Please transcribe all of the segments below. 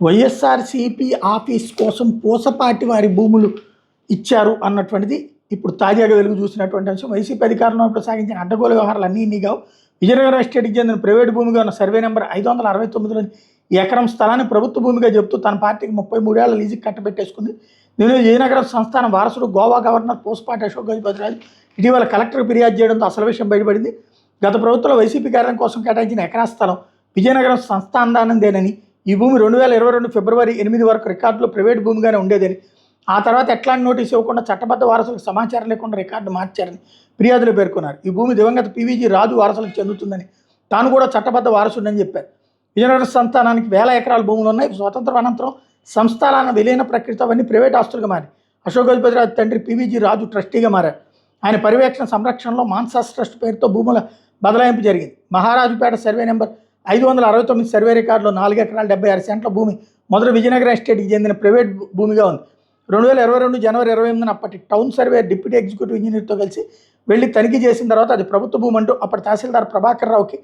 YSRCP office కోసం పూసపాటి వారి భూములు ఇచ్చారు అన్నటువంటిది ఇప్పుడు తాజాగా వెలుగు చూసినటువంటి అంశం. వైసీపీ అధికారంలో సాగించిన అడ్డగోలు వ్యవహారాలు అన్నీ ఇన్నిగా విజయనగరం ఎస్టేట్కి చెందిన ప్రైవేటు భూమిగా ఉన్న సర్వే నెంబర్ 569 ఎకరం స్థలాన్ని ప్రభుత్వ భూమిగా చెబుతూ తన పార్టీకి 33 ఏళ్ల లీజుకి కట్టబెట్టేసుకుంది. దీనిలో విజయనగరం సంస్థానం వారసుడు గోవా గవర్నర్ పూసపాటి అశోక్ గజపతిరాజు ఇటీవల కలెక్టర్కు ఫిర్యాదు చేయడంతో అసలు విషయం బయటపడింది. గత ప్రభుత్వంలో వైసీపీ కార్యాలయం కోసం కేటాయించిన ఎకరా స్థలం విజయనగరం సంస్థానందేనని, ఈ భూమి 2022 ఫిబ్రవరి 8 వరకు రికార్డులో ప్రైవేట్ భూమిగానే ఉండేదని, ఆ తర్వాత ఎట్లాంటి నోటీసు ఇవ్వకుండా చట్టబద్ధ వారసులకు సమాచారం లేకుండా రికార్డు మార్చారని ఫిర్యాదులు పేర్కొన్నారు. ఈ భూమి దివంగత పీవీజీ రాజు వారసులకు చెందుతుందని, తాను కూడా చట్టబద్ధ వారసుడని చెప్పారు. విజయనగరం సంస్థానానికి 1000 ఎకరాల భూములు ఉన్నాయి. స్వాతంత్రం అనంతరం సంస్థానాల విలీన ప్రక్రియ అవన్నీ ప్రైవేట్ ఆస్తులుగా మారి అశోక్ గజపతిరాజు తండ్రి పీవీజీ రాజు ట్రస్టీగా మారారు. ఆయన పర్యవేక్షణ సంరక్షణలో మాన్సాస్ ట్రస్ట్ పేరుతో భూముల బదలాయింపు జరిగింది. మహారాజుపేట సర్వే నెంబర్ 569 సర్వే రికార్డులో 4 ఎకరాల 76 సెంట్ల భూమి మొదటి విజయనగరం ఎస్టేట్కి చెందిన ప్రైవేట్ భూమిగా ఉంది. 2022 జనవరి 28న అప్పటి టౌన్ సర్వే డిప్యూటీ ఎగ్జిక్యూటివ్ ఇంజనీర్తో కలిసి వెళ్ళి తనిఖీ చేసిన తర్వాత అది ప్రభుత్వ భూమి అంటూ అప్పటి తహసీల్దార్ ప్రభాకర్ రావుకి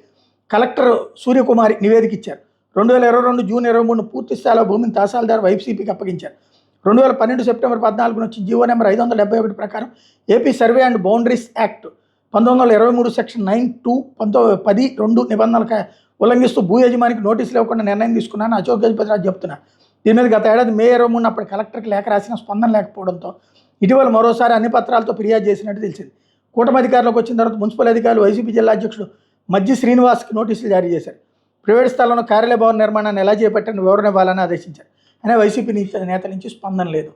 కలెక్టర్ సూర్యకుమారి నివేదిక ఇచ్చారు. 2022 జూన్ 23 పూర్తి స్థాయిలో భూమిని తహసీల్దార్ వైసీపీకి అప్పగించారు. 2012 సెప్టెంబర్ 14 నుంచి జీవో నెంబర్ 571 ప్రకారం AP survey and boundaries act 1923 section 9(2) 10(2) నిబంధనలకు ఉల్లంఘిస్తూ భూ యజమానికి నోటీసులు ఇవ్వకుండా నిర్ణయం తీసుకున్నాను అశోక్ గజపతిరాజు చెప్తున్నారు. దీని మీద గత ఏడాది మే 23 అప్పటి కలెక్టర్కి లేఖ రాసిన స్పందన లేకపోవడంతో ఇటీవల మరోసారి అన్ని పత్రాలతో ఫిర్యాదు చేసినట్టు తెలిసింది. కూటమి అధికారులకు వచ్చిన తర్వాత మున్సిపల్ అధికారులు వైసీపీ జిల్లా అధ్యక్షుడు మజ్జి శ్రీనివాస్కి నోటీసులు జారీ చేశారు. ప్రైవేట్ స్థలంలో కార్యాలయ భవన నిర్మాణాన్ని ఎలా చేపట్టారని వివరణ ఇవ్వాలని ఆదేశించారు. అయినా వైసీపీ నేతల నుంచి స్పందన లేదు.